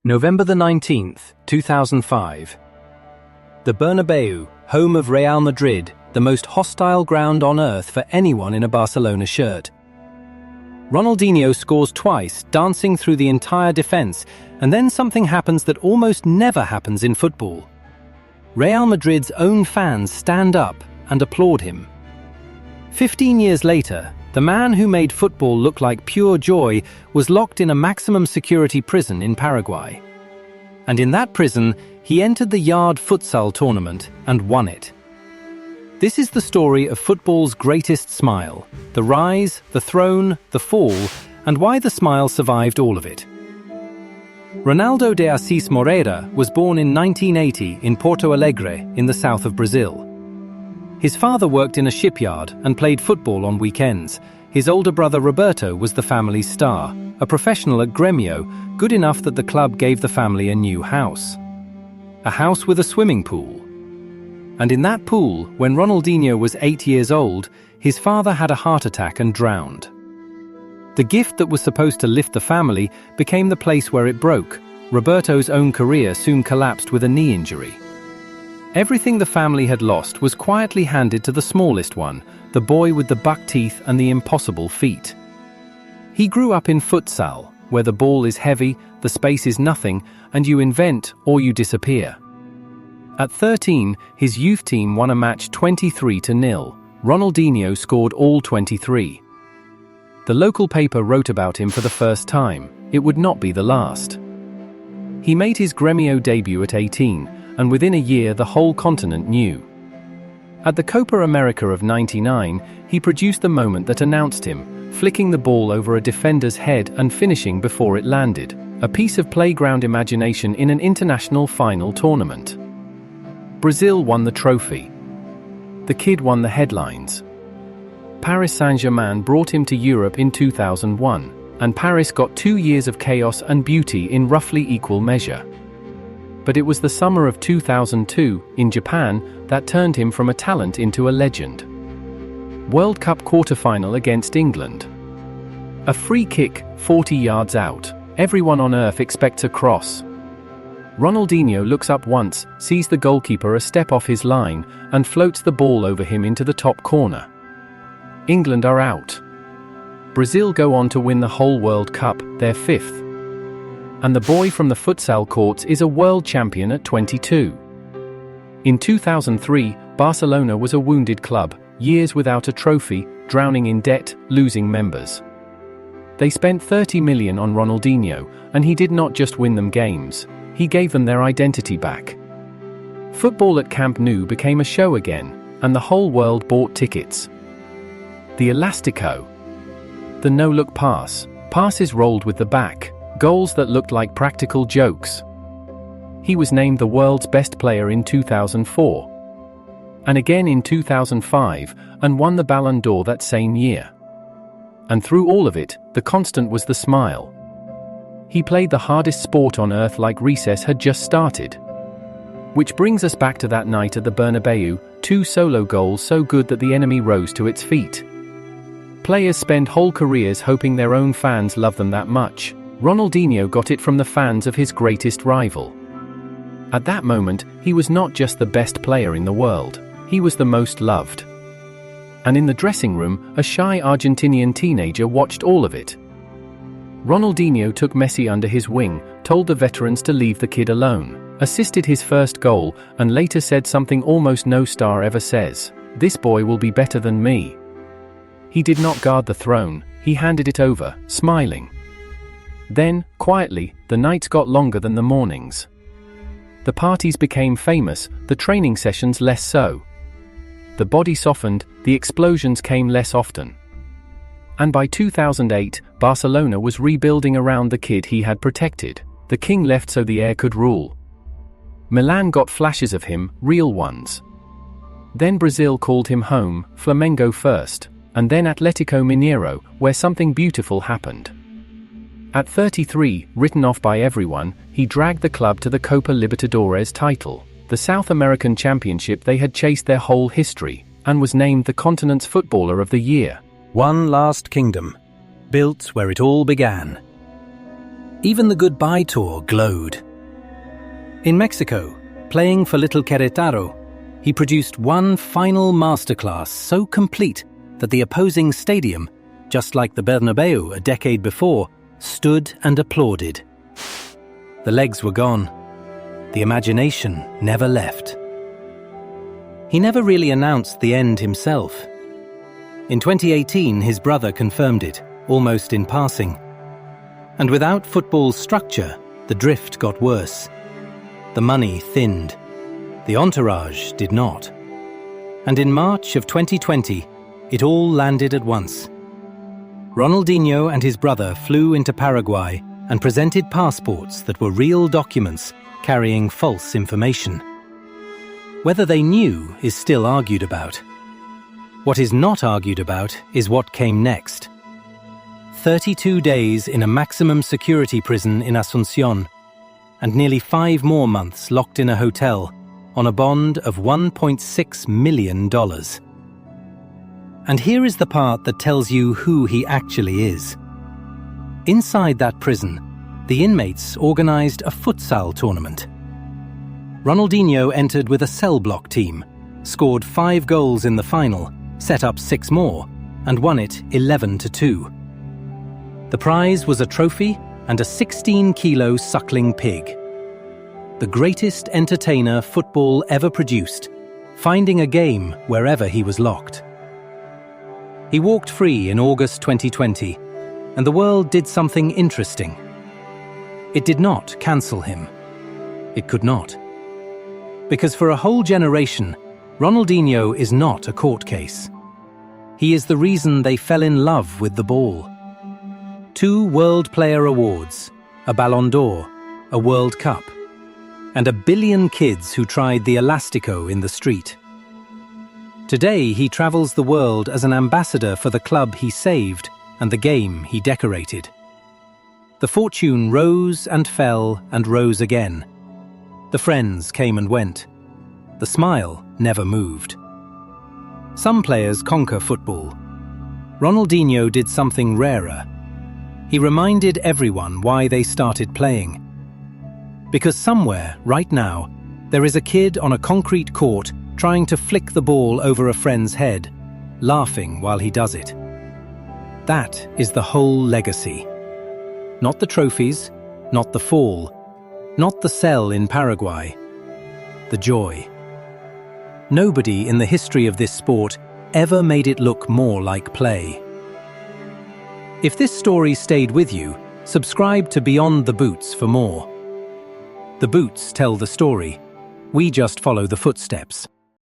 November the 19th, 2005. The Bernabeu, home of Real Madrid, the most hostile ground on earth for anyone in a Barcelona shirt. Ronaldinho scores twice, dancing through the entire defense, and then something happens that almost never happens in football. Real Madrid's own fans stand up and applaud him. 15 years later, the man who made football look like pure joy was locked in a maximum security prison in Paraguay. And in that prison, he entered the Yard futsal tournament and won it. This is the story of football's greatest smile, the rise, the throne, the fall, and why the smile survived all of it. Ronaldo de Assis Moreira was born in 1980 in Porto Alegre in the south of Brazil. His father worked in a shipyard and played football on weekends. His older brother Roberto was the family's star, a professional at Grêmio, good enough that the club gave the family a new house. A house with a swimming pool. And in that pool, when Ronaldinho was 8 years old, his father had a heart attack and drowned. The gift that was supposed to lift the family became the place where it broke. Roberto's own career soon collapsed with a knee injury. Everything the family had lost was quietly handed to the smallest one, the boy with the buck teeth and the impossible feet. He grew up in futsal, where the ball is heavy, the space is nothing, and you invent or you disappear. At 13, his youth team won a match 23-0. Ronaldinho scored all 23. The local paper wrote about him for the first time. It would not be the last. He made his Grêmio debut at 18, and within a year the whole continent knew. At the Copa America of '99, he produced the moment that announced him, flicking the ball over a defender's head and finishing before it landed, a piece of playground imagination in an international final tournament. Brazil won the trophy. The kid won the headlines. Paris Saint-Germain brought him to Europe in 2001, and Paris got 2 years of chaos and beauty in roughly equal measure. But it was the summer of 2002, in Japan, that turned him from a talent into a legend. World Cup quarter-final against England. A free kick, 40 yards out. Everyone on earth expects a cross. Ronaldinho looks up once, sees the goalkeeper a step off his line, and floats the ball over him into the top corner. England are out. Brazil go on to win the whole World Cup, their 5th. And the boy from the futsal courts is a world champion at 22. In 2003, Barcelona was a wounded club, years without a trophy, drowning in debt, losing members. They spent 30 million on Ronaldinho, and he did not just win them games, he gave them their identity back. Football at Camp Nou became a show again, and the whole world bought tickets. The Elastico. The no-look pass, passes rolled with the back, goals that looked like practical jokes. He was named the world's best player in 2004. And again in 2005, and won the Ballon d'Or that same year. And through all of it, the constant was the smile. He played the hardest sport on earth like recess had just started. Which brings us back to that night at the Bernabeu, 2 solo goals so good that the enemy rose to its feet. Players spend whole careers hoping their own fans love them that much. Ronaldinho got it from the fans of his greatest rival. At that moment, he was not just the best player in the world, he was the most loved. And in the dressing room, a shy Argentinian teenager watched all of it. Ronaldinho took Messi under his wing, told the veterans to leave the kid alone, assisted his first goal, and later said something almost no star ever says, "This boy will be better than me." He did not guard the throne, he handed it over, smiling. Then, quietly, the nights got longer than the mornings. The parties became famous, the training sessions less so. The body softened, the explosions came less often. And by 2008, Barcelona was rebuilding around the kid he had protected. The king left so the heir could rule. Milan got flashes of him, real ones. Then Brazil called him home, Flamengo first, and then Atlético Mineiro, where something beautiful happened. At 33, written off by everyone, he dragged the club to the Copa Libertadores title, the South American championship they had chased their whole history, and was named the continent's Footballer of the Year. One last kingdom, built where it all began. Even the goodbye tour glowed. In Mexico, playing for Little Querétaro, he produced one final masterclass so complete that the opposing stadium, just like the Bernabeu a decade before, stood and applauded. The legs were gone. The imagination never left. He never really announced the end himself. In 2018, his brother confirmed it, almost in passing. And without football's structure, the drift got worse. The money thinned. The entourage did not. And in March of 2020, it all landed at once. Ronaldinho and his brother flew into Paraguay and presented passports that were real documents carrying false information. Whether they knew is still argued about. What is not argued about is what came next. 32 days in a maximum security prison in Asunción, and nearly 5 more months locked in a hotel on a bond of $1.6 million. And here is the part that tells you who he actually is. Inside that prison, the inmates organized a futsal tournament. Ronaldinho entered with a cell block team, scored 5 goals in the final, set up 6 more, and won it 11-2. The prize was a trophy and a 16-kilo suckling pig. The greatest entertainer football ever produced, finding a game wherever he was locked. He walked free in August 2020, and the world did something interesting. It did not cancel him. It could not. Because for a whole generation, Ronaldinho is not a court case. He is the reason they fell in love with the ball. 2 World Player Awards, a Ballon d'Or, a World Cup, and 1 billion kids who tried the elastico in the street. Today, he travels the world as an ambassador for the club he saved and the game he decorated. The fortune rose and fell and rose again. The friends came and went. The smile never moved. Some players conquer football. Ronaldinho did something rarer. He reminded everyone why they started playing. Because somewhere, right now, there is a kid on a concrete court trying to flick the ball over a friend's head, laughing while he does it. That is the whole legacy. Not the trophies, not the fall, not the cell in Paraguay. The joy. Nobody in the history of this sport ever made it look more like play. If this story stayed with you, subscribe to Beyond the Boots for more. The boots tell the story. We just follow the footsteps.